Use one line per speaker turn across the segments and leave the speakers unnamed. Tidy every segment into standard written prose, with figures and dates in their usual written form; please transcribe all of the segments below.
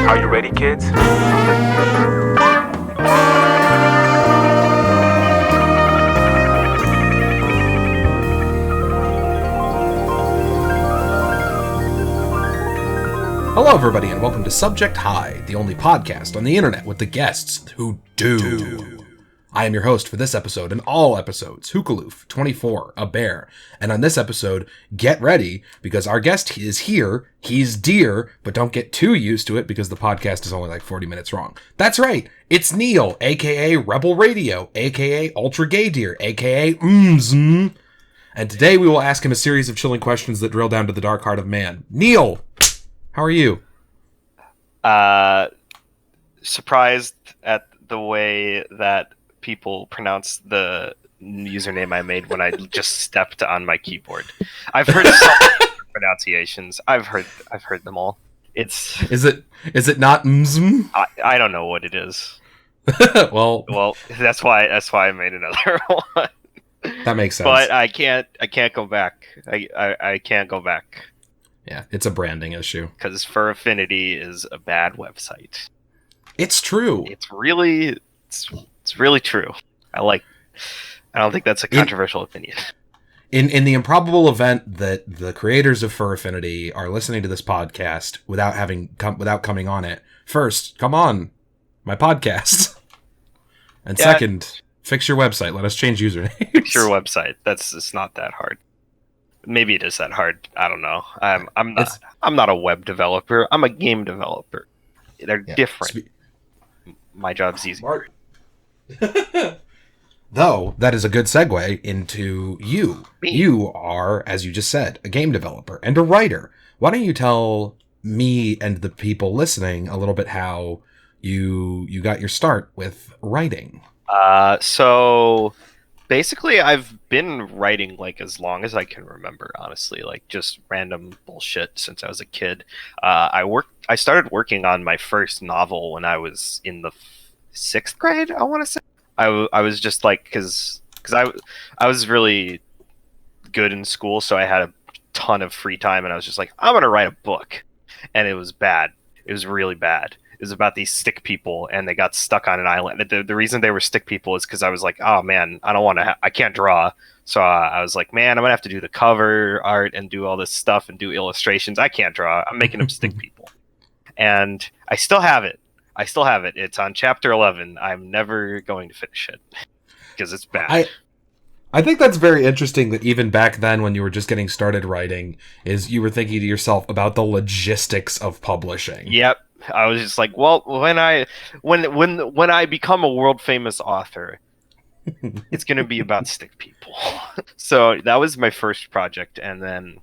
Are you ready, kids?
Hello, everybody, and welcome to Subject High, the only podcast on the internet with the guests who do. I am your host for this episode and all episodes, Hookaloof 24, a bear. And on this episode, get ready, because our guest is here. He's dear, but don't get too used to it because the podcast is only like 40 minutes long. That's right, it's Neil, aka Rebel Radio, aka Ultra Gay Deer, aka And today we will ask him a series of chilling questions that drill down to the dark heart of man. Neil! How are you?
Surprised at the way that people pronounce the username I made when I just stepped on my keyboard. I've heard some pronunciations. I've heard them all. Is it
not mzm?
I don't know what it is.
well,
that's why I made another one.
That makes sense.
But I can't go back. I can't go back.
Yeah, it's a branding issue.
Because Fur Affinity is a bad website.
It's true.
It's really true. I don't think that's a controversial opinion.
In the improbable event that the creators of Fur Affinity are listening to this podcast without coming on it, first, come on my podcast. And second, fix your website. Let us change usernames.
Fix your website. It's not that hard. Maybe it is that hard. I don't know. I'm not a web developer. I'm a game developer. They're different. My job's easier.
Though, that is a good segue into you.
Me?
You are, as you just said, a game developer and a writer. Why don't you tell me and the people listening a little bit how you got your start with writing?
So basically I've been writing like as long as I can remember, honestly, like just random bullshit since I was a kid. I started working on my first novel when I was in the 6th grade, I want to say. I was just like, because I was really good in school, so I had a ton of free time, and I was just like, I'm going to write a book. And it was bad. It was really bad. It was about these stick people, and they got stuck on an island. The reason they were stick people is because I was like, oh man, I can't draw. So I was like, man, I'm going to have to do the cover art and do all this stuff and do illustrations. I can't draw. I'm making them stick people. And I still have it. It's on chapter 11. I'm never going to finish it because it's bad.
I think that's very interesting that even back then when you were just getting started writing, is you were thinking to yourself about the logistics of publishing.
Yep. I was just like, well, when I become a world famous author, it's going to be about stick people. So that was my first project. And then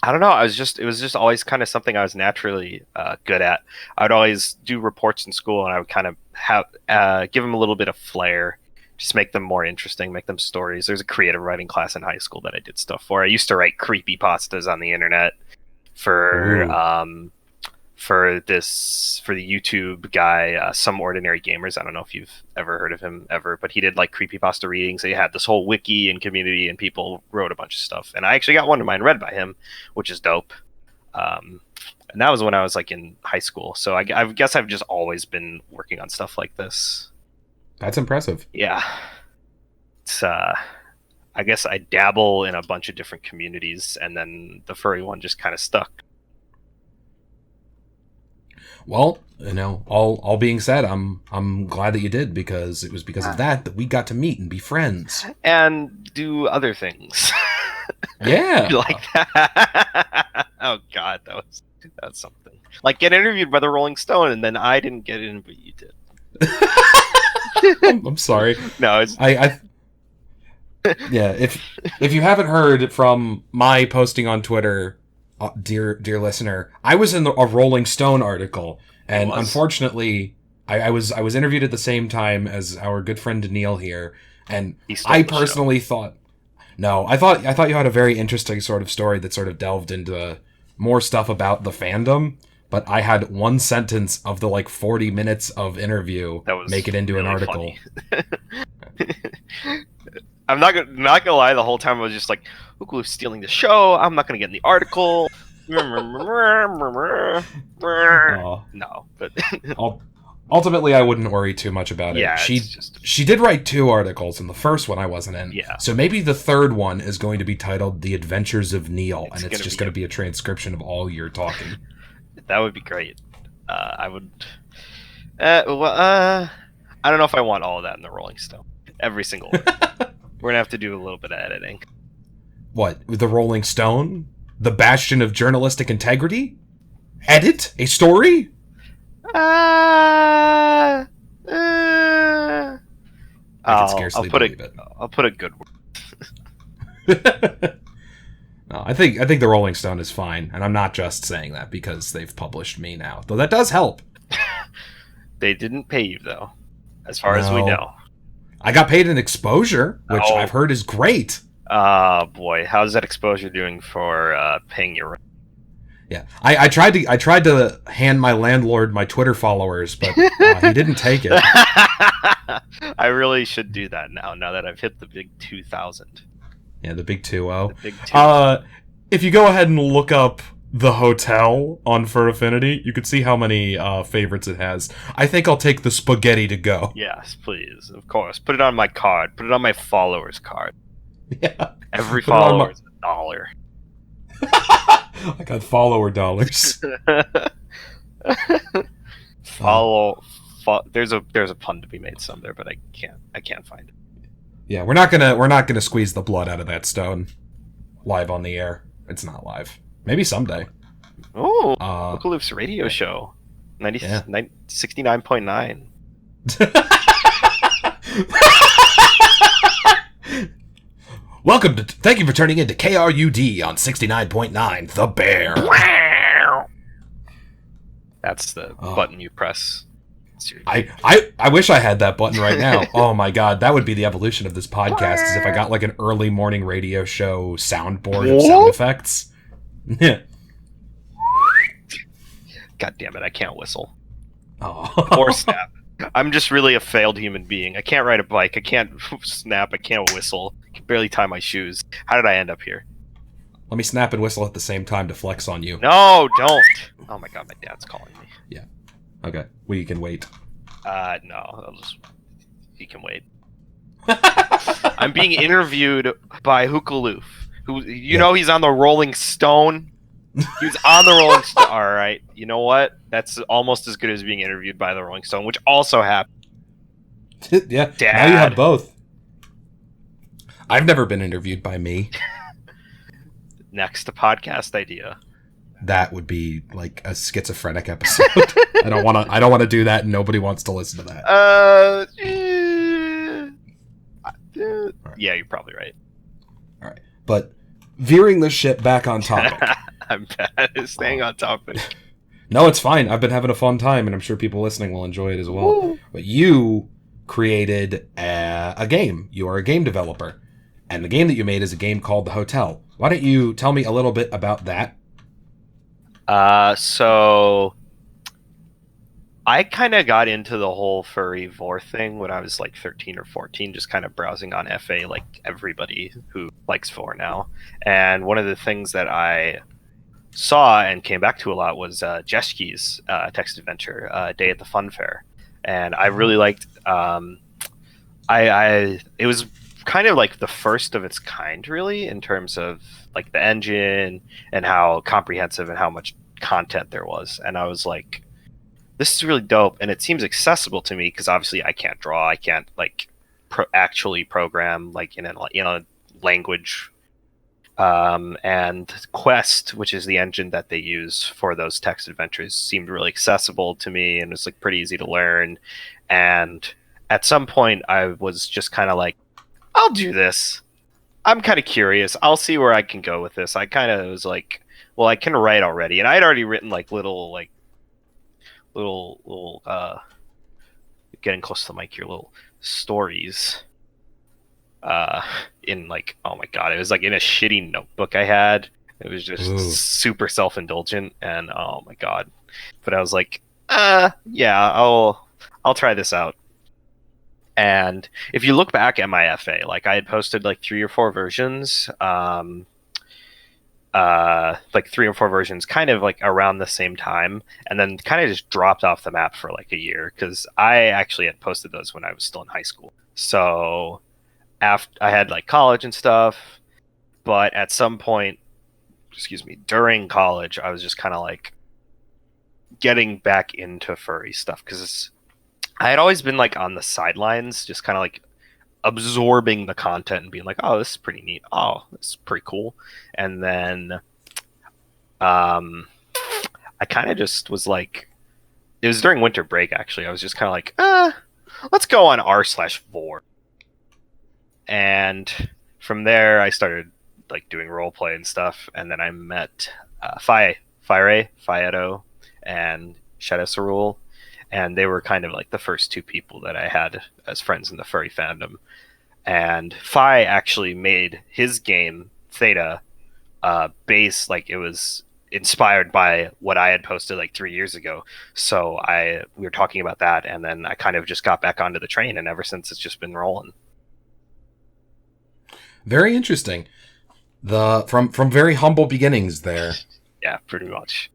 I don't know. It was just always kind of something I was naturally good at. I would always do reports in school, and I would kind of give them a little bit of flair, just make them more interesting, make them stories. There's a creative writing class in high school that I did stuff for. I used to write creepypastas on the internet for the YouTube guy, Some Ordinary Gamers. I don't know if you've ever heard of him ever, but he did like creepypasta readings. He had this whole wiki and community, and people wrote a bunch of stuff. And I actually got one of mine read by him, which is dope. And that was when I was like in high school. So I guess I've just always been working on stuff like this.
That's impressive.
Yeah. It's I guess I dabble in a bunch of different communities, and then the furry one just kind of stuck.
Well, all being said, I'm glad that you did, because it was because of that we got to meet and be friends
and do other things.
Yeah,
like that. Oh God, that was something. Like get interviewed by the Rolling Stone, and then I didn't get in, but you did.
I'm sorry.
No, it's
yeah. If you haven't heard from my posting on Twitter, dear listener, I was in a Rolling Stone article, and unfortunately, I was interviewed at the same time as our good friend Neil here, and I personally thought you had a very interesting sort of story that sort of delved into more stuff about the fandom, but I had one sentence of the like 40 minutes of interview make it into really an article.
I'm not gonna lie. The whole time I was just like, "Hookaloof's stealing the show. I'm not gonna get in the article."
Oh,
No, but
ultimately, I wouldn't worry too much about it.
yeah, it's just
She did write 2 articles, and the first one I wasn't in.
yeah.
So maybe the third one is going to be titled "The Adventures of Neil," and it's just going to be a transcription of all your talking.
That would be great. I would. I don't know if I want all of that in the Rolling Stone. Every single one. We're gonna have to do a little bit of editing.
What? The Rolling Stone? The bastion of journalistic integrity? Edit a story?
I
can scarcely believe it.
I'll put a good word.
No, I think the Rolling Stone is fine, and I'm not just saying that because they've published me now, though that does help.
They didn't pay you though, as far as we know.
I got paid an exposure, which I've heard is great.
Boy, how's that exposure doing for paying your rent?
Yeah, I tried to hand my landlord my Twitter followers, but he didn't take it.
I really should do that now that I've hit the big 2,000.
Yeah, the big 2-0.
The big 2.
If you go ahead and look up the hotel on Fur Affinity, you can see how many favorites it has. I think I'll take the spaghetti to go.
Yes, please, of course. Put it on my card. Put it on my followers card.
Yeah.
Every follower is $1.
I got follower dollars.
There's a pun to be made somewhere, but I can't find it.
Yeah, we're not gonna squeeze the blood out of that stone live on the air. It's not live. Maybe someday.
Oh, Bookaloo's radio show, 69.9.
Thank you for turning in to KRUD on 69.9, The Bear.
That's the button you press.
I wish I had that button right now. Oh my god, that would be the evolution of this podcast, is if I got like an early morning radio show soundboard of sound effects.
God damn it, I can't whistle.
Oh.
Or snap. I'm just really a failed human being. I can't ride a bike, I can't snap, I can't whistle. I can barely tie my shoes. How did I end up here?
Let me snap and whistle at the same time to flex on you.
No, don't! Oh my god, my dad's calling me.
Yeah. Okay, we can wait.
No, he can wait. I'm being interviewed by Hookaloof, who, you know, he's on the Rolling Stone. He was on the Rolling Stone. All right, you know what? That's almost as good as being interviewed by the Rolling Stone, which also happened.
Yeah,
Dad.
Now you have both. I've never been interviewed by me.
Next, a podcast idea.
That would be like a schizophrenic episode. I don't want to do that, and nobody wants to listen to that.
Yeah, you're probably right.
All right, but veering the ship back on topic.
I'm bad at staying on topic.
No, it's fine. I've been having a fun time, and I'm sure people listening will enjoy it as well. Woo. But you created a game. You are a game developer, and the game that you made is a game called The Hotel. Why don't you tell me a little bit about that?
So I kind of got into the whole furry vor thing when I was like 13 or 14, just kind of browsing on FA like everybody who likes vor now. And one of the things that I saw and came back to a lot was Jeski's text adventure, Day at the Fun Fair. And I really liked it was kind of like the first of its kind, really, in terms of like the engine and how comprehensive and how much content there was. And I was like, this is really dope, and it seems accessible to me because obviously I can't draw, I can't like actually program like in a language. And Quest, which is the engine that they use for those text adventures, seemed really accessible to me, and it's like pretty easy to learn. And at some point, I was just kind of like, I'll do this. I'm kind of curious. I'll see where I can go with this. I kind of was like, well, I can write already, and I had already written like little getting close to the mic here, little stories. In like, oh my god, it was like in a shitty notebook I had. It was just super self-indulgent, and oh my god. But I was like, yeah, I'll try this out. And if you look back at my FA, like I had posted like 3 or 4 versions. like 3 or 4 versions, kind of like around the same time, and then kind of just dropped off the map for like a year because I actually had posted those when I was still in high school. So after I had like college and stuff, but at some point, excuse me, during college, I was just kind of like getting back into furry stuff because I had always been like on the sidelines, just kind of like absorbing the content and being like, oh, this is pretty neat. Oh, this is pretty cool. And then I kind of just was like, it was during winter break actually. I was just kind of like, let's go on r/vor. And from there, I started like doing role play and stuff. And then I met Fiedo, and Shadow Cerule, and they were kind of like the first 2 people that I had as friends in the furry fandom. And Fi actually made his game Theta base, like it was inspired by what I had posted like 3 years ago. So we were talking about that, and then I kind of just got back onto the train, and ever since it's just been rolling.
Very interesting. From very humble beginnings there.
Yeah, pretty much.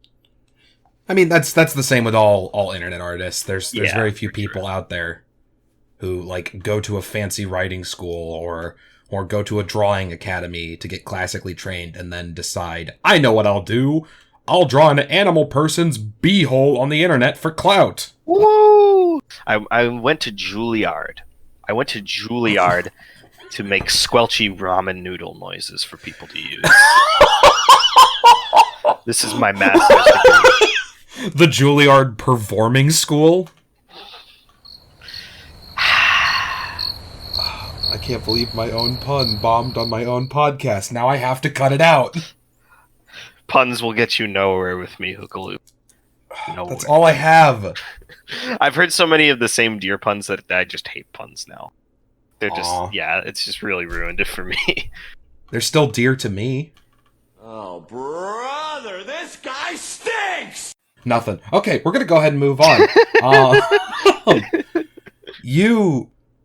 I mean, that's the same with all internet artists. There's very few people
sure.
out there who like go to a fancy writing school or go to a drawing academy to get classically trained and then decide, I know what I'll do. I'll draw an animal person's beehole on the internet for clout.
Woo! I went to Juilliard. To make squelchy ramen noodle noises for people to use. This is my master's degree.
The Juilliard Performing School? I can't believe my own pun bombed on my own podcast. Now I have to cut it out.
Puns will get you nowhere with me, Hookaloo.
Nowhere. That's all I have.
I've heard so many of the same deer puns that I just hate puns now. They're just, it's just really ruined it for me.
They're still dear to me.
Oh, brother, this guy stinks!
Nothing. Okay, we're gonna go ahead and move on.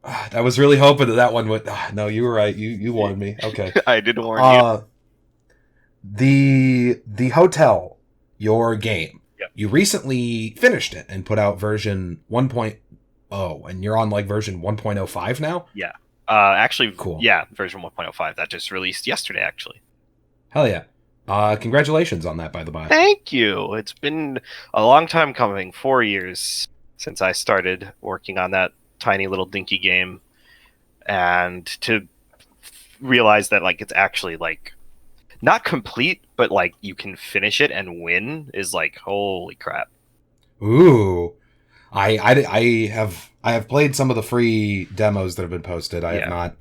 I was really hoping that one would... no, you were right. You warned me. Okay.
I did warn
you. The Hotel, your game.
Yep.
You recently finished it and put out version 1.0, and you're on like version 1.05 now?
Yeah. Actually,
cool.
Yeah, version 1.05. That just released yesterday, actually.
Hell yeah. Congratulations on that, by the by.
Thank you. It's been a long time coming, 4 years since I started working on that tiny little dinky game, and to realize that like it's actually like not complete, but like you can finish it and win is like, holy crap.
Ooh. I have played some of the free demos that have been posted. I have not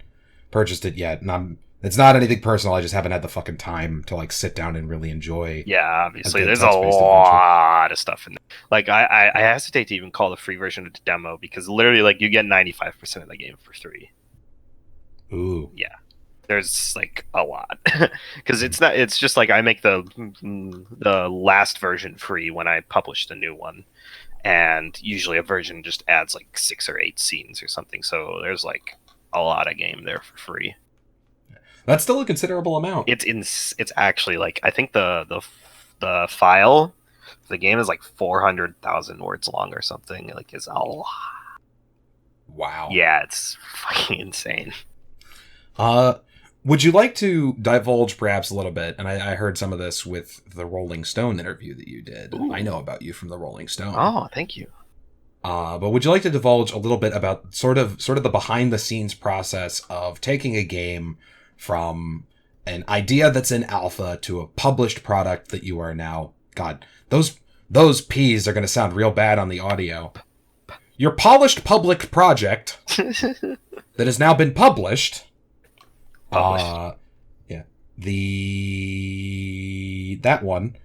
purchased it yet, and it's not anything personal. I just haven't had the fucking time to like sit down and really enjoy.
Yeah, obviously there's a lot of stuff in there. Like I hesitate to even call the free version a demo because literally like you get 95% of the game for free.
Ooh.
Yeah. There's like a lot because it's just like I make the last version free when I publish the new one, and usually a version just adds like 6 or 8 scenes or something, so there's like a lot of game there for free.
That's still a considerable amount.
It's actually like I think the file the game is like 400,000 words long or something. Like it's a lot.
Wow.
Yeah, it's fucking insane.
Would you like to divulge perhaps a little bit? And I heard some of this with the Rolling Stone interview that you did.
Ooh.
I know about you from the Rolling Stone.
Oh, thank you.
But would you like to divulge a little bit about sort of the behind the scenes process of taking a game from an idea that's in alpha to a published product that you are now... God, those P's are going to sound real bad on the audio. Your polished public project that has now been published... yeah. That one.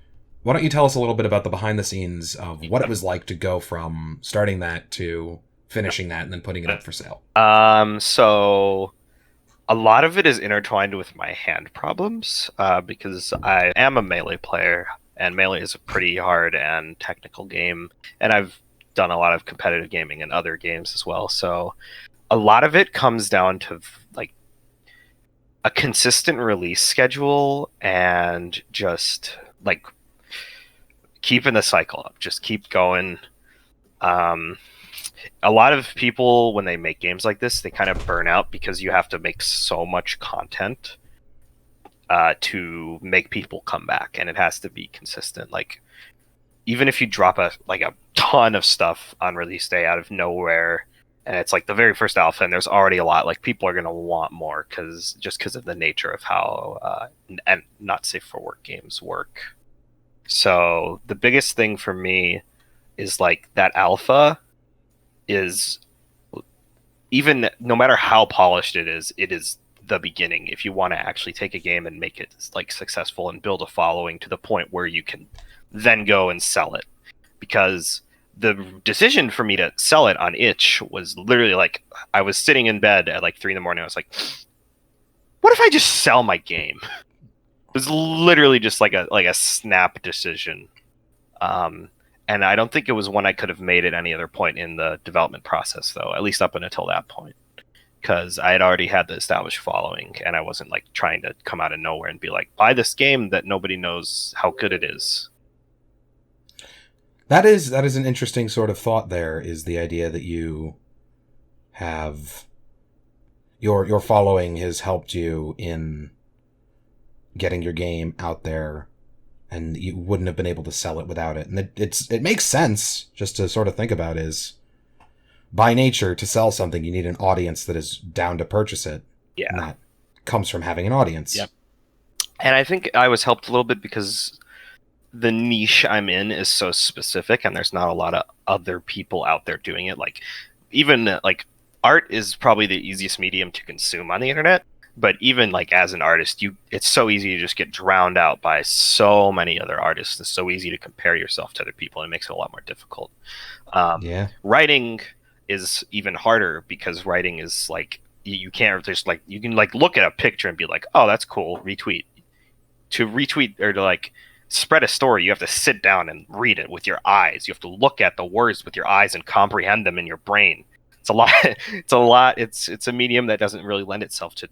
Why don't you tell us a little bit about the behind the scenes of what it was like to go from starting that to finishing that and then putting it up for sale?
So a lot of it is intertwined with my hand problems, because I am a Melee player, and Melee is a pretty hard and technical game, and I've done a lot of competitive gaming in other games as well. So a lot of it comes down to like a consistent release schedule and just like keeping the cycle up, just keep going. A lot of people, when they make games like this, they kind of burn out because you have to make so much content to make people come back, and it has to be consistent. Like, even if you drop a ton of stuff on release day out of nowhere, and it's like the very first alpha, and there's already a lot, like, people are going to want more because of the nature of how and not safe for work games work. So the biggest thing for me is like that alpha is, even no matter how polished it is the beginning. If you want to actually take a game and make it like successful and build a following to the point where you can then go and sell it. Because the decision for me to sell it on itch was literally like, I was sitting in bed at like 3 a.m. I was like, what if I just sell my game? It was literally just like a snap decision. And I don't think it was one I could have made at any other point in the development process, though, at least up until that point. Because I had already had the established following, and I wasn't like trying to come out of nowhere and be like, buy this game that nobody knows how good it is.
That is an interesting sort of thought. There is the idea that you have your following has helped you in getting your game out there, and you wouldn't have been able to sell it without it. And it makes sense just to sort of think about is, by nature, to sell something, you need an audience that is down to purchase it.
Yeah.
And that comes from having an audience.
Yep. And I think I was helped a little bit because the niche I'm in is so specific, and there's not a lot of other people out there doing it. Like, even like art is probably the easiest medium to consume on the internet. But even like as an artist, it's so easy to just get drowned out by so many other artists. It's so easy to compare yourself to other people, and it makes it a lot more difficult. Writing is even harder because writing is like, you can't just like, you can like look at a picture and be like, oh, that's cool, retweet. To retweet or to like spread a story, you have to sit down and read it with your eyes. You have to look at the words with your eyes and comprehend them in your brain. It's a lot. It's a medium that doesn't really lend itself to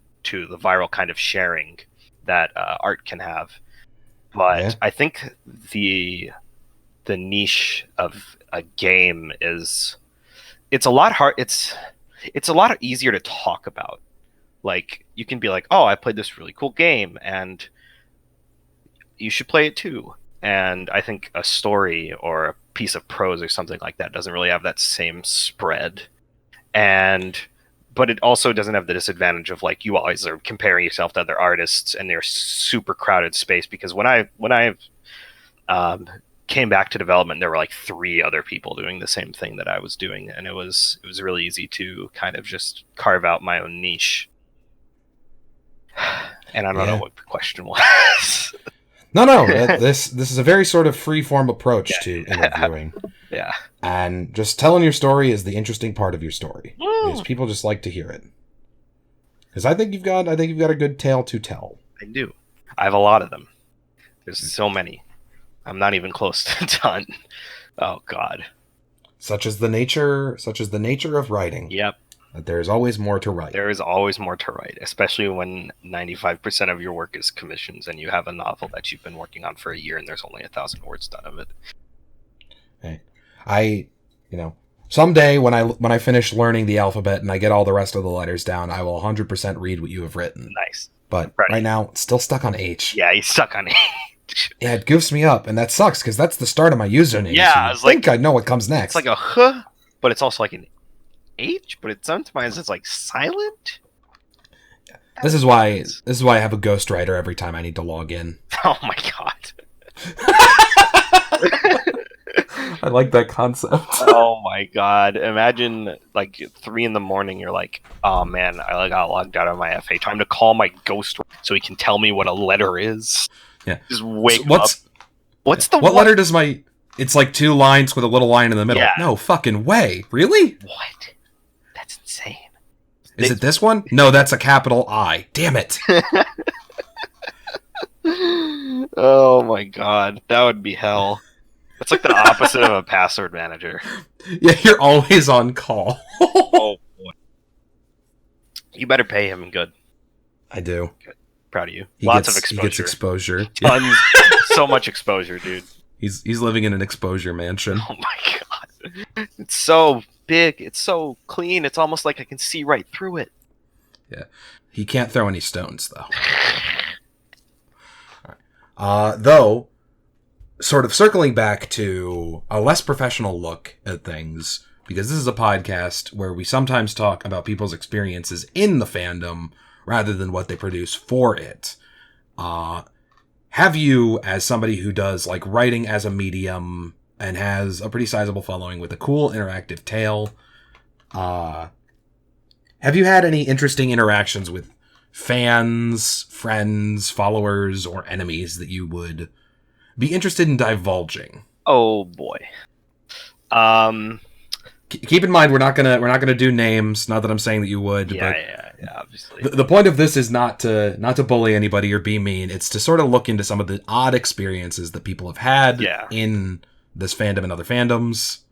the viral kind of sharing that art can have. But yeah. I think the niche of a game is, it's a lot hard. It's a lot easier to talk about. Like, you can be like, oh, I played this really cool game, and you should play it too. And I think a story or a piece of prose or something like that doesn't really have that same spread. But it also doesn't have the disadvantage of like, you always are comparing yourself to other artists, and they're super crowded space. Because when I came back to development, there were like 3 other people doing the same thing that I was doing, and it was really easy to kind of just carve out my own niche. And I don't know what the question was.
No. This is a very sort of free-form approach to interviewing.
Yeah.
And just telling your story is the interesting part of your story. Because people just like to hear it. Because I think you've got a good tale to tell. I
do. I have a lot of them. There's so many. I'm not even close to done. Oh God.
Such is the nature of writing.
Yep.
That there is always more to write.
There is always more to write, especially when 95% of your work is commissions and you have a novel that you've been working on for a year and there's only 1,000 words done of it.
Hey, someday when I finish learning the alphabet and I get all the rest of the letters down, I will 100% read what you have written.
Nice.
But right now, it's still stuck on H.
Yeah, he's stuck on H.
Yeah, it goofs me up, and that sucks because that's the start of my username.
Yeah,
so I think I know what comes next.
It's like a huh, but it's also like an H, but sometimes it's like silent.
This is why I have a ghostwriter every time I need to log in.
Oh my God.
I like that concept.
Oh my God. Imagine like 3 a.m. you're like, oh man, I got logged out of my FA. Time to call my ghost so he can tell me what a letter is.
Yeah.
Just wake up. What
letter does my... It's like 2 lines with a little line in the middle. Yeah. No fucking way. Really?
What? That's insane.
Is it this one? No, that's a capital I. Damn it.
Oh my God. That would be hell. That's like the opposite of a password manager.
Yeah, you're always on call.
Oh boy. You better pay him good.
I do.
Good. Proud of you.
He
Lots
gets,
of exposure.
He gets exposure.
Tons. So much exposure, dude.
He's living in an exposure mansion.
Oh my god. It's so big. It's so clean. It's almost like I can see right through it.
Yeah. He can't throw any stones, though. Though, sort of circling back to a less professional look at things, because this is a podcast where we sometimes talk about people's experiences in the fandom rather than what they produce for it. Have you, as somebody who does like writing as a medium and has a pretty sizable following with a cool interactive tale, have you had any interesting interactions with fans, friends, followers, or enemies that you would be interested in divulging?
Oh boy.
Keep in mind, we're not gonna do names. Not that I'm saying that you would.
Yeah, obviously.
The point of this is not to bully anybody or be mean. It's to sort of look into some of the odd experiences that people have had in this fandom and other fandoms,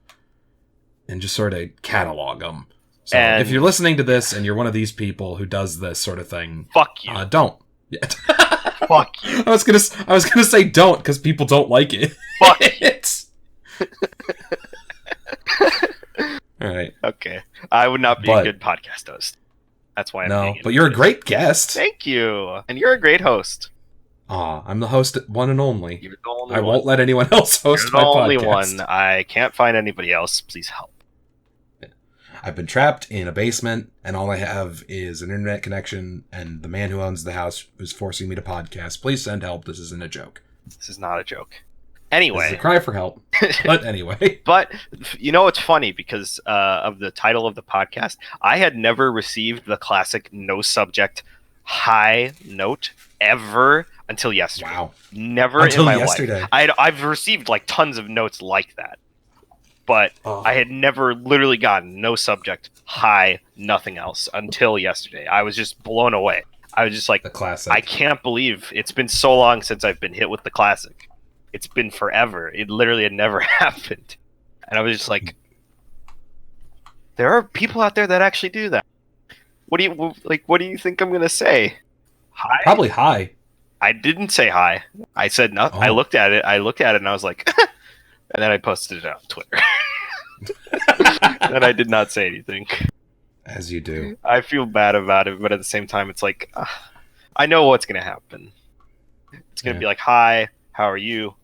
and just sort of catalog them. So if you're listening to this and you're one of these people who does this sort of thing,
fuck you.
Don't.
Fuck you.
I was gonna say don't because people don't like it.
Fuck
it. All right.
Okay. I would not be a good podcast host. That's why I'm
no. But you're a great guest.
Thank you, and you're a great host.
I'm the host, one and only.
You're the only
I
one.
won't let anyone else host
you're
my
the only
podcast.
one. I can't find anybody else. Please help.
I've been trapped in a basement, and all I have is an internet connection, and the man who owns the house is forcing me to podcast. Please send help. This isn't a joke.
This is not a joke. Anyway.
This is a cry for help. But anyway.
But, you know, it's funny because of the title of the podcast. I had never received the classic no subject high note ever until yesterday.
Wow.
Never
until
in my
yesterday.
life. I've received like tons of notes like that. But I had never literally gotten no subject, high, nothing else until yesterday. I was just blown away. I was just like,
the classic.
I can't believe it's been so long since I've been hit with the classic. It's been forever. It literally had never happened. And I was just like, there are people out there that actually do that. What do you think I'm going to say? Hi?
Probably high.
I didn't say hi. I said nothing. I looked at it and I was like, and then I posted it on Twitter. And I did not say anything.
As you do.
I feel bad about it, but at the same time, it's like, I know what's going to happen. It's going to be like, hi, how are you?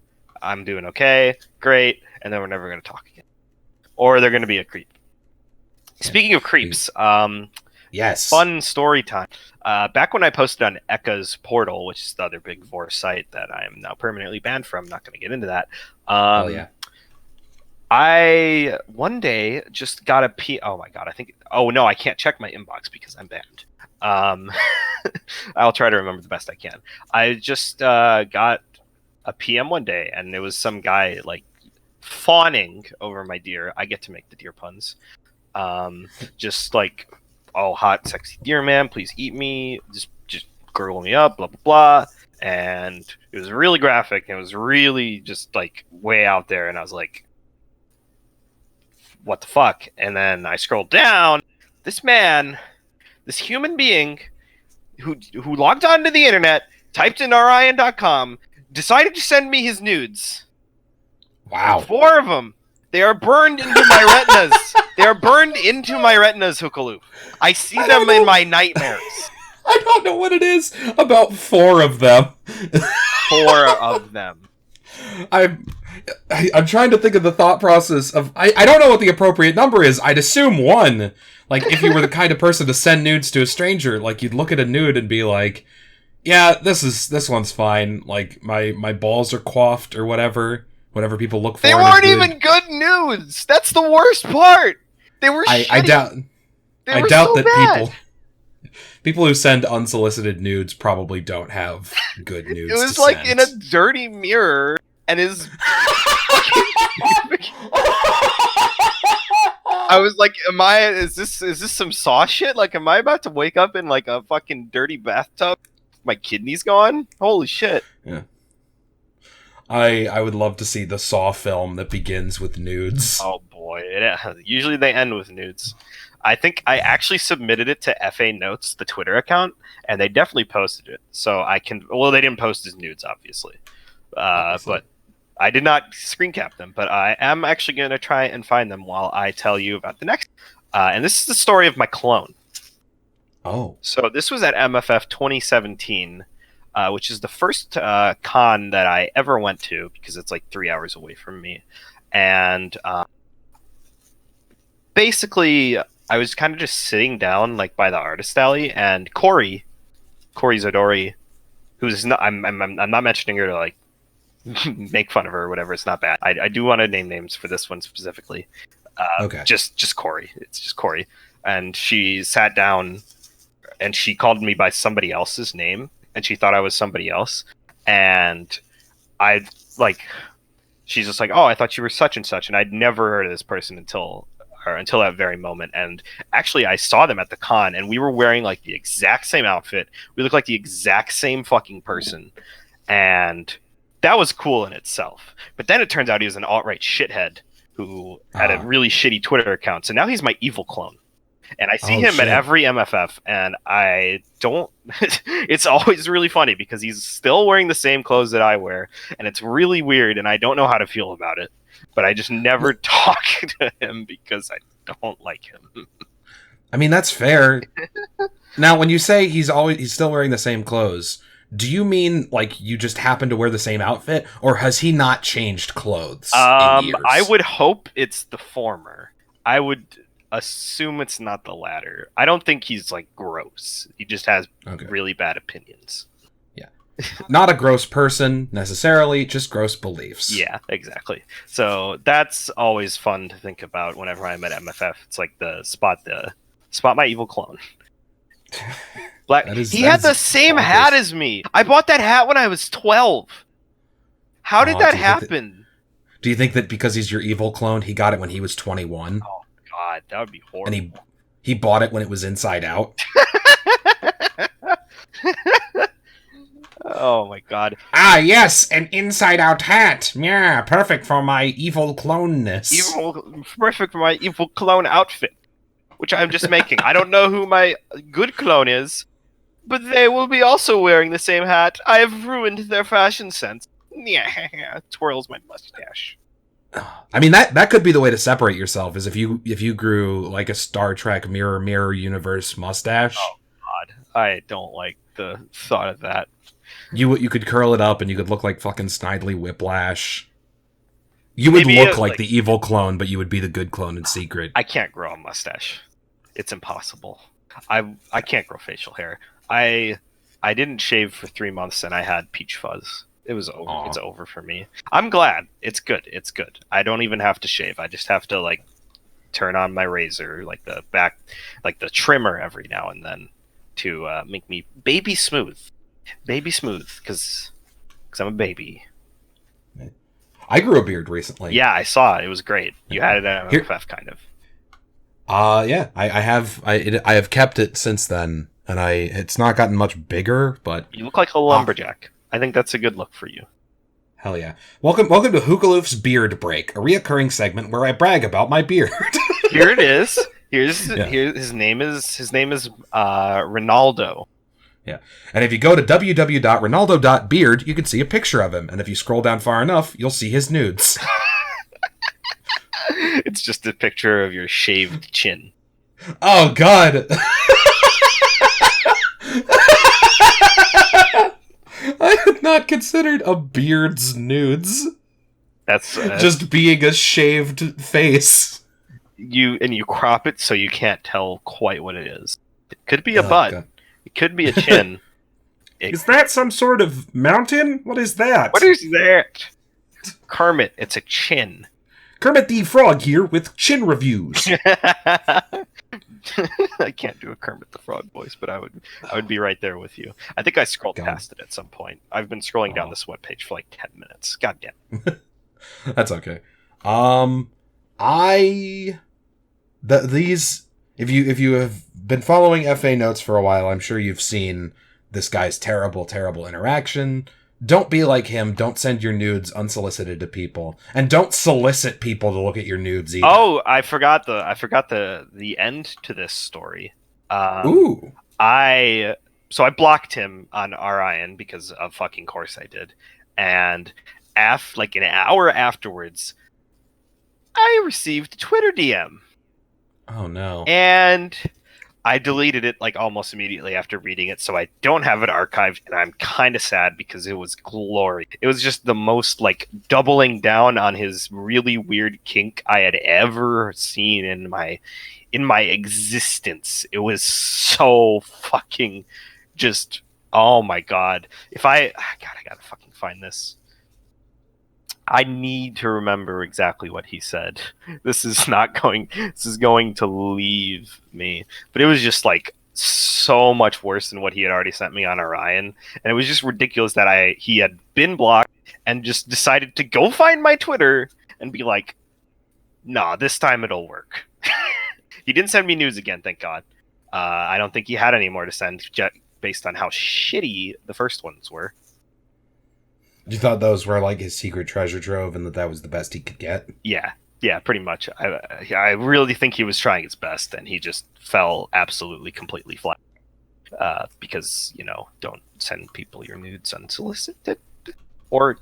I'm doing okay, great, and then we're never going to talk again. Or they're going to be a creep. Speaking of creeps,
yes,
fun story time. Back when I posted on Ekka's portal, which is the other big Vor site that I am now permanently banned from, not going to get into that. I one day just got a oh my god, I can't check my inbox because I'm banned. I'll try to remember the best I can. I just got a PM one day, and it was some guy like fawning over my deer. I get to make the deer puns. Just like, oh, hot, sexy deer man, please eat me. Just gurgle me up, blah blah blah. And it was really graphic. And it was really just like way out there, and I was like, what the fuck? And then I scrolled down. This man, this human being who logged onto the internet, typed in rion.com, decided to send me his nudes.
Wow.
4 of them. They are burned into my retinas. They are burned into my retinas, Hookaloo. I see them in my nightmares.
I don't know what it is about 4 of them.
4 of them.
I'm trying to think of the thought process of I don't know what the appropriate number is. I'd assume 1. Like, if you were the kind of person to send nudes to a stranger, like, you'd look at a nude and be like, yeah, this one's fine. Like, my balls are coiffed or whatever people look for.
They weren't even good nudes. That's the worst part. They were shitty.
I doubt
so
that
bad.
people who send unsolicited nudes probably don't have good nudes.
It was like in a dirty mirror, and his. I was like, is this some Saw shit? Like, am I about to wake up in like a fucking dirty bathtub? My kidney's gone? Holy shit.
Yeah. I would love to see the Saw film that begins with nudes.
Oh boy. Usually they end with nudes. I think I actually submitted it to FA Notes, the Twitter account, and they definitely posted it. So I can. Well, they didn't post as nudes, obviously. But I did not screen cap them. But I am actually going to try and find them while I tell you about the next. And this is the story of my clone.
Oh.
So this was at MFF 2017. Which is the first con that I ever went to, because it's like 3 hours away from me. And basically, I was kind of just sitting down like by the artist alley, and Corey Zadori, who's not, I'm not mentioning her to like make fun of her or whatever. It's not bad. I do want to name names for this one specifically.
Okay.
Just Corey. It's just Corey. And she sat down and she called me by somebody else's name. And she thought I was somebody else, and she's just like, oh, I thought you were such and such, and I'd never heard of this person until that very moment. And actually, I saw them at the con, and we were wearing like the exact same outfit. We looked like the exact same fucking person, and that was cool in itself. But then it turns out he was an alt-right shithead who had a really shitty Twitter account. So now he's my evil clone. And I see him at every MFF, and I don't... It's always really funny, because he's still wearing the same clothes that I wear, and it's really weird, and I don't know how to feel about it. But I just never talk to him, because I don't like him.
I mean, that's fair. Now, when you say he's still wearing the same clothes, do you mean, like, you just happen to wear the same outfit, or has he not changed clothes in years?
I would hope it's the former. I would... assume it's not the latter. I don't think he's like gross. He just has really bad opinions.
Yeah. Not a gross person necessarily, just gross beliefs.
Yeah, exactly. So that's always fun to think about whenever I'm at MFF. It's like the spot my evil clone. He had the same hat as me. I bought that hat when I was 12. How did that happen?
Do you think that because he's your evil clone, he got it when he was 21?
Oh God, that would be horrible.
And he bought it when it was inside out.
Oh my God.
Ah, yes, an inside out hat. Yeah, perfect for my evil cloneness.
Perfect for my evil clone outfit, which I'm just making. I don't know who my good clone is, but they will be also wearing the same hat. I have ruined their fashion sense. Yeah, twirls my mustache.
I mean, that could be the way to separate yourself, is if you grew like a Star Trek mirror universe mustache.
Oh God, I don't like the thought of that.
You could curl it up and you could look like fucking Snidely Whiplash. You would look like the evil clone, but you would be the good clone in secret.
I can't grow a mustache. It's impossible. I can't grow facial hair. I didn't shave for 3 months and I had peach fuzz. It was over. Aww. It's over for me. I'm glad. It's good. It's good. I don't even have to shave. I just have to like turn on my razor, like the trimmer every now and then to make me baby smooth, because I'm a baby.
I grew a beard recently.
Yeah, I saw it. It was great. You had it at MFF, kind of.
Yeah, I have kept it since then, and it's not gotten much bigger, but
you look like a lumberjack. I think that's a good look for you.
Hell yeah. Welcome to Hookaloof's Beard Break, a reoccurring segment where I brag about my beard.
Here it is. Here his name is Ronaldo.
Yeah. And if you go to www.ronaldo.beard, you can see a picture of him. And if you scroll down far enough, you'll see his nudes.
It's just a picture of your shaved chin.
Oh, God. I had not considered a beard's nudes.
That's
just being a shaved face.
You crop it so you can't tell quite what it is. It could be a butt. God. It could be a chin.
Is that some sort of mountain? What is that?
What is that? Kermit, it's a chin.
Kermit the Frog here with chin reviews.
I can't do a Kermit the Frog voice, but I would be right there with you. I think I scrolled past it at some point. I've been scrolling down this webpage for like 10 minutes. God damn.
That's okay. If you have been following FA Notes for a while, I'm sure you've seen this guy's terrible interaction Don't be like him. Don't send your nudes unsolicited to people, and don't solicit people to look at your nudes either.
Oh, I forgot the end to this story.
Ooh.
I blocked him on Orion because of fucking course I did, and like an hour afterwards, I received a Twitter DM.
Oh no.
And I deleted it like almost immediately after reading it, so I don't have it archived, and I'm kind of sad because it was glory. It was just the most like doubling down on his really weird kink I had ever seen in my existence. It was so fucking just, oh my god. I gotta fucking find this. I need to remember exactly what he said. This is going to leave me. But it was just like so much worse than what he had already sent me on Orion. And it was just ridiculous that he had been blocked and just decided to go find my Twitter and be like, nah, this time it'll work. He didn't send me news again, thank God. I don't think he had any more to send based on how shitty the first ones were.
You thought those were like his secret treasure trove and that was the best he could get?
Yeah, pretty much. I really think he was trying his best, and he just fell absolutely, completely flat. Because, don't send people your nudes unsolicited. Or,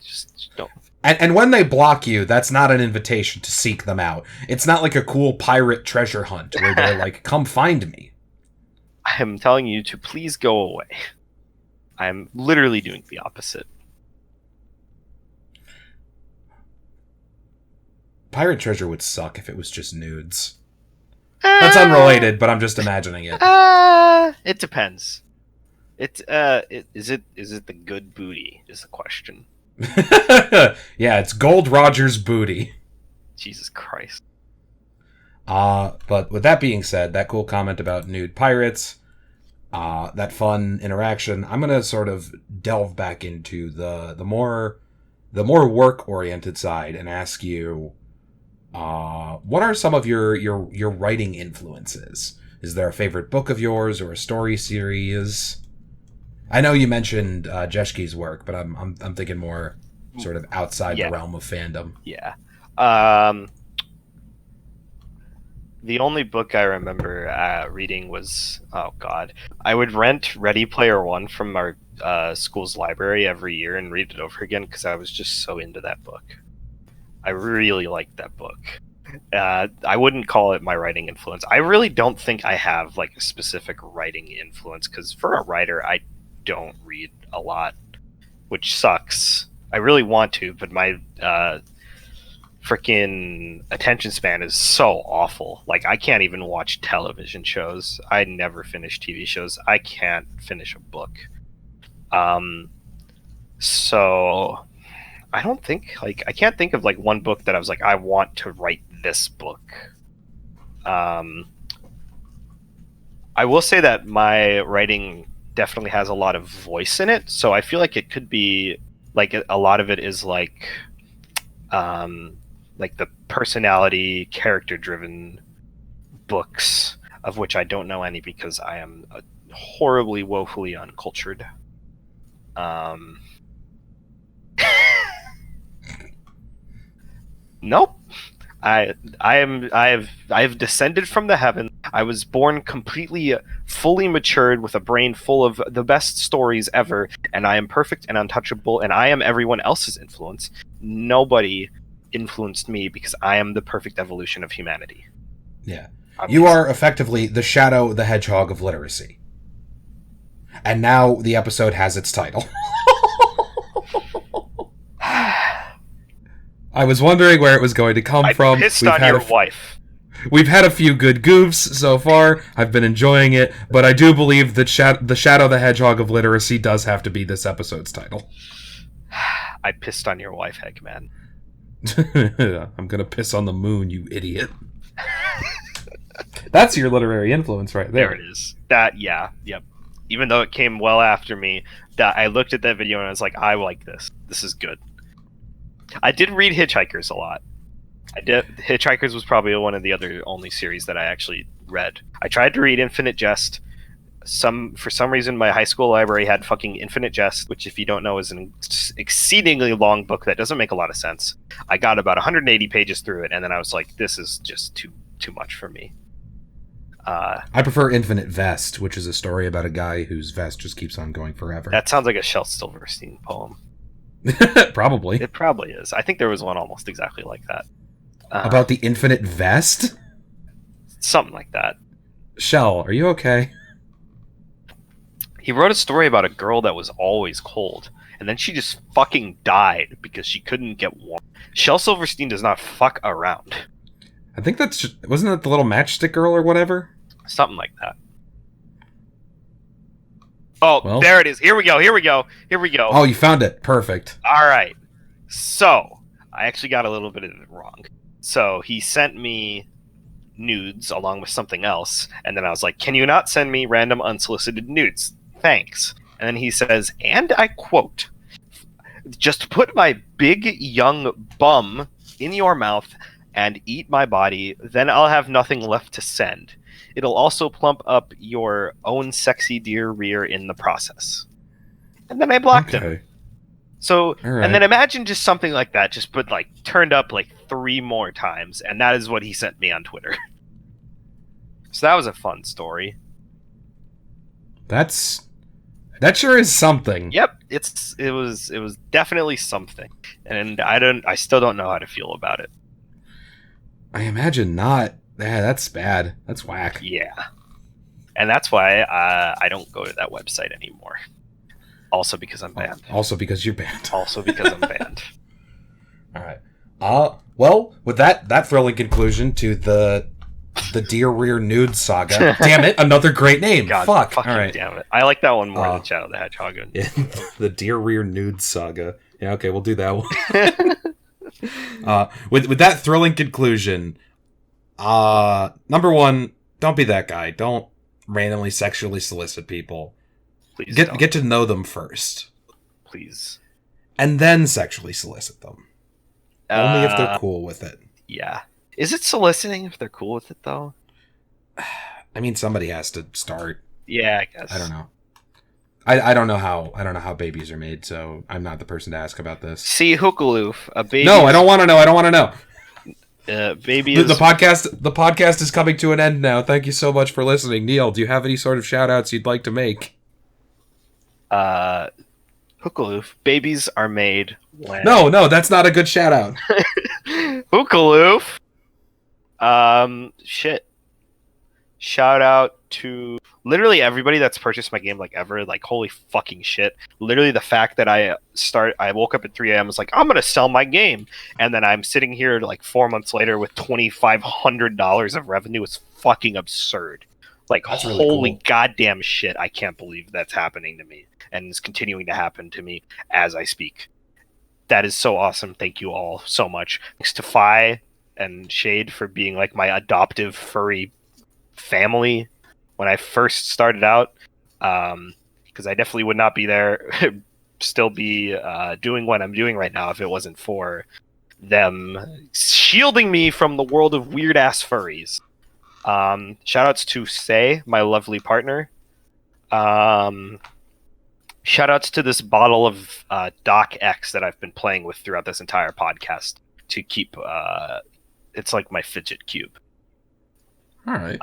just don't.
And when they block you, that's not an invitation to seek them out. It's not like a cool pirate treasure hunt where they're like, come find me.
I'm telling you to please go away. I'm literally doing the opposite.
Pirate treasure would suck if it was just nudes. That's unrelated, but I'm just imagining it.
It depends. Is it the good booty is the question.
Yeah, it's Gold Roger's booty.
Jesus Christ.
But with that being said, that cool comment about nude pirates, that fun interaction, I'm gonna sort of delve back into the more work-oriented side and ask you, what are some of your writing influences? Is there a favorite book of yours or a story series? I know you mentioned Jeschke's work, but I'm thinking more sort of outside the realm of fandom.
Yeah. The only book I remember reading was, oh god, I would rent Ready Player One from our school's library every year and read it over again because I was just so into that book. I really liked that book. I wouldn't call it my writing influence. I really don't think I have like a specific writing influence because for a writer, I don't read a lot, which sucks. I really want to, but my freaking attention span is so awful. Like, I can't even watch television shows. I never finish TV shows. I can't finish a book. So I don't think, like, I can't think of like one book that I was like, I want to write this book. I will say that my writing definitely has a lot of voice in it, so I feel like it could be like a lot of it is like the personality character driven books, of which I don't know any because I am horribly woefully uncultured. Nope. I have descended from the heavens. I was born completely, fully matured with a brain full of the best stories ever, and I am perfect and untouchable, and I am everyone else's influence. Nobody influenced me because I am the perfect evolution of humanity.
Yeah. You are effectively the Shadow the Hedgehog of literacy. And now the episode has its title. I was wondering where it was going to come from.
Pissed on your wife.
We've had a few good goofs so far. I've been enjoying it, but I do believe that the Shadow the Hedgehog of literacy does have to be this episode's title.
I pissed on your wife, Eggman.
I'm gonna piss on the moon, you idiot. That's your literary influence right there.
There it is. Yep. Even though it came well after me, that I looked at that video and I was like, I like this. This is good. I did read Hitchhikers a lot. I did. Hitchhikers was probably one of the only series that I actually read. I tried to read Infinite Jest. For some reason, my high school library had fucking Infinite Jest, which, if you don't know, is an exceedingly long book that doesn't make a lot of sense. I got about 180 pages through it, and then I was like, this is just too much for me.
I prefer Infinite Vest, which is a story about a guy whose vest just keeps on going forever.
That sounds like a Shel Silverstein poem.
Probably.
It probably is. I think there was one almost exactly like that.
About the Infinite Vest?
Something like that.
Shel, are you okay?
He wrote a story about a girl that was always cold, and then she just fucking died because she couldn't get warm. Shel Silverstein does not fuck around.
I think wasn't that the little matchstick girl or whatever?
Something like that. Oh, well, there it is. Here we go.
Oh, you found it. Perfect.
All right. So, I actually got a little bit of it wrong. So, he sent me nudes along with something else, and then I was like, can you not send me random unsolicited nudes? Thanks. And then he says, and I quote, just put my big young bum in your mouth and eat my body, then I'll have nothing left to send. It'll also plump up your own sexy deer rear in the process. And then I blocked him. So, right. And then imagine just something like that, just put like turned up like 3 more times, and that is what he sent me on Twitter. So that was a fun story.
That sure is something.
Yep, it was definitely something, and I still don't know how to feel about it.
I imagine not. Yeah, that's bad. That's whack.
Yeah, and that's why I don't go to that website anymore. Also because I'm banned.
Also because you're banned.
Also because I'm banned.
All right. Well, with that thrilling conclusion to the Deer Rear Nudes saga. Damn it, another great name.
God,
Fuck.
All right. Damn it. I like that one more than Shadow the Hedgehog.
Yeah, the Deer Rear Nudes saga. Yeah, okay, we'll do that one. With that thrilling conclusion, number 1, don't be that guy. Don't randomly sexually solicit people.
Please
get to know them first.
Please.
And then sexually solicit them. Only if they're cool with it.
Yeah. Is it soliciting if they're cool with it, though?
I mean, somebody has to start.
Yeah, I guess.
I don't know. I don't know how babies are made, so I'm not the person to ask about this.
See, Hookaloof, a baby.
No, I don't want to know.
Baby
the podcast is coming to an end now. Thank you so much for listening. Neil, do you have any sort of shout outs you'd like to make?
Hookaloof, babies are made when...
No, that's not a good shout out.
Hookaloof. Shit. Shout out to literally everybody that's purchased my game, like, ever. Like, holy fucking shit. Literally the fact that I woke up at 3 a.m. was like, I'm gonna sell my game, and then I'm sitting here like 4 months later with $2,500 of revenue is fucking absurd. Like, that's really holy cool. Goddamn shit, I can't believe that's happening to me, and is continuing to happen to me as I speak. That is so awesome. Thank you all so much. Thanks to Fi and Shade for being like my adoptive furry family when I first started out, because I definitely would not be there, still be doing what I'm doing right now if it wasn't for them shielding me from the world of weird ass furries. Shout outs to Say, my lovely partner. Shout outs to this bottle of Doc X that I've been playing with throughout this entire podcast to keep it's like my fidget cube.
All right.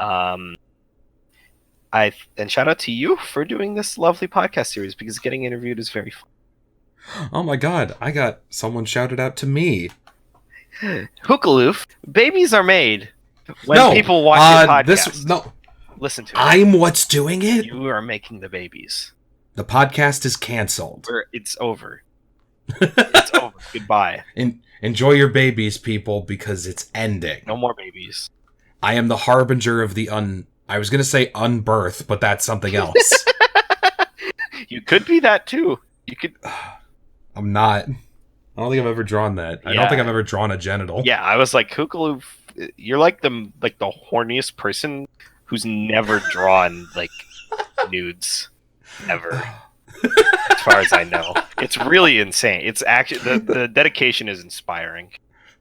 And shout out to you for doing this lovely podcast series, because getting interviewed is very fun.
Oh my god, I got someone shouted out to me.
Hookaloof, babies are made when people watch your podcast. Listen to it.
I'm what's doing it?
You are making the babies.
The podcast is canceled.
It's over. It's over. Goodbye.
Enjoy your babies, people, because it's ending.
No more babies.
I am the harbinger of the I was going to say unbirth, but that's something else.
You could be that, too. You could...
I'm not. I don't think I've ever drawn that. Yeah. I don't think I've ever drawn a genital.
Yeah, I was like, Hookaloof, you're like the horniest person who's never drawn, like, nudes. Ever. As far as I know. It's really insane. It's actually... The dedication is inspiring.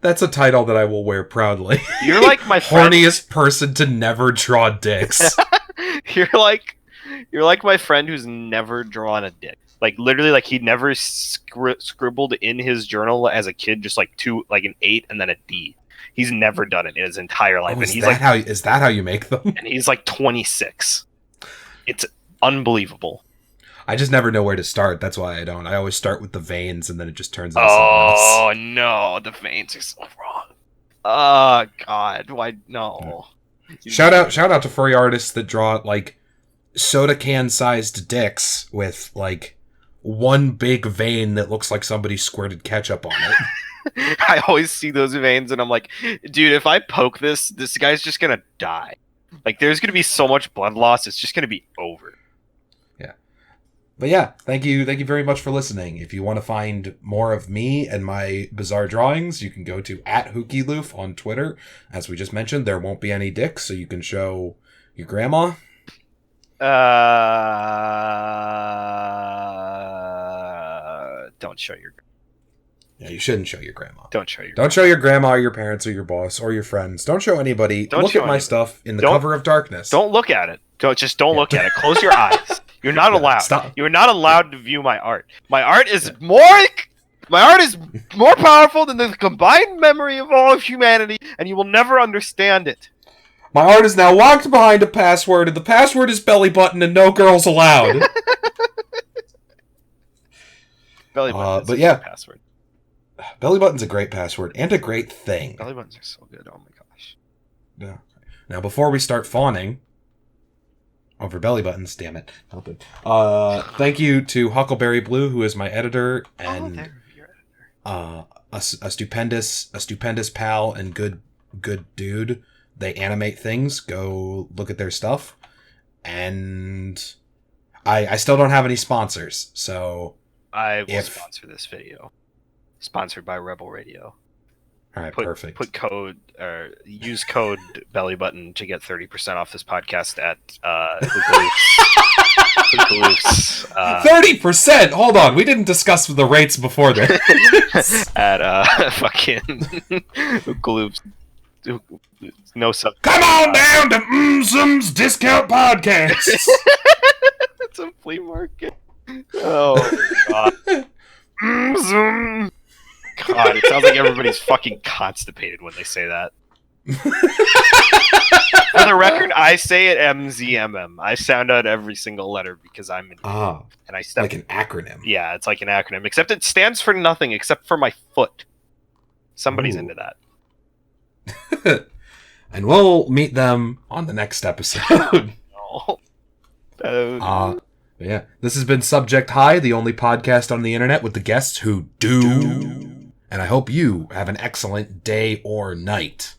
That's a title that I will wear proudly.
You're like my
horniest person to never draw dicks.
You're like You're like my friend who's never drawn a dick. Like literally, like he never scribbled in his journal as a kid, just like an 8 and then a D. He's never done it in his entire life,
Oh,
and he's
is that how you make them?
And he's like 26. It's unbelievable.
I just never know where to start. That's why I don't. I always start with the veins, and then it just turns into something else.
Oh no, the veins are so wrong. Oh God, why no?
Shout out to furry artists that draw like soda can sized dicks with like one big vein that looks like somebody squirted ketchup on it.
I always see those veins and I'm like, dude, if I poke this guy's just gonna die. Like there's gonna be so much blood loss, it's just gonna be over.
Yeah. But yeah, thank you very much for listening. If you want to find more of me and my bizarre drawings, you can go to @HookieLoof on Twitter. As we just mentioned, there won't be any dicks, so you can show your grandma.
Don't show your.
Yeah, you shouldn't show your grandma.
Don't show your.
Don't show your grandma or your parents or your boss or your friends. Don't show anybody. Look at my stuff in the cover of darkness.
Don't look at it. Don't look at it. Close your eyes. You're not allowed.
Stop.
You're not allowed to view my art. My art is more powerful than the combined memory of all of humanity, and you will never understand it.
My art is now locked behind a password, and the password is belly button and no girls allowed.
Belly button is
but yeah,
password.
Belly button's a great password and a great thing.
Belly buttons are so good. Oh my gosh.
Yeah. Now, before we start fawning over belly buttons, damn it, help it. Thank you to Huckleberry Blue, who is my editor, and
your editor.
a stupendous pal and good dude. They animate things. Go look at their stuff. And I still don't have any sponsors, so
I will sponsor this video. Sponsored by Rebel Radio.
All right, perfect.
Use code bellybutton to get 30% off this podcast at Hookaloofs.
30%. Hold on, we didn't discuss the rates before this.
At fucking Hookaloofs. No sub.
Come on down to Mzum's Discount Podcast.
It's a flea market. Oh God. Mzum. God, it sounds like everybody's fucking constipated when they say that. For the record, I say it MZMM. I sound out every single letter because I'm an idiot. And I step
like an acronym.
Yeah, it's like an acronym, except it stands for nothing except for my foot. Somebody's into that.
And we'll meet them on the next episode. Yeah, this has been Subject High, the only podcast on the internet with the guests who do. And I hope you have an excellent day or night.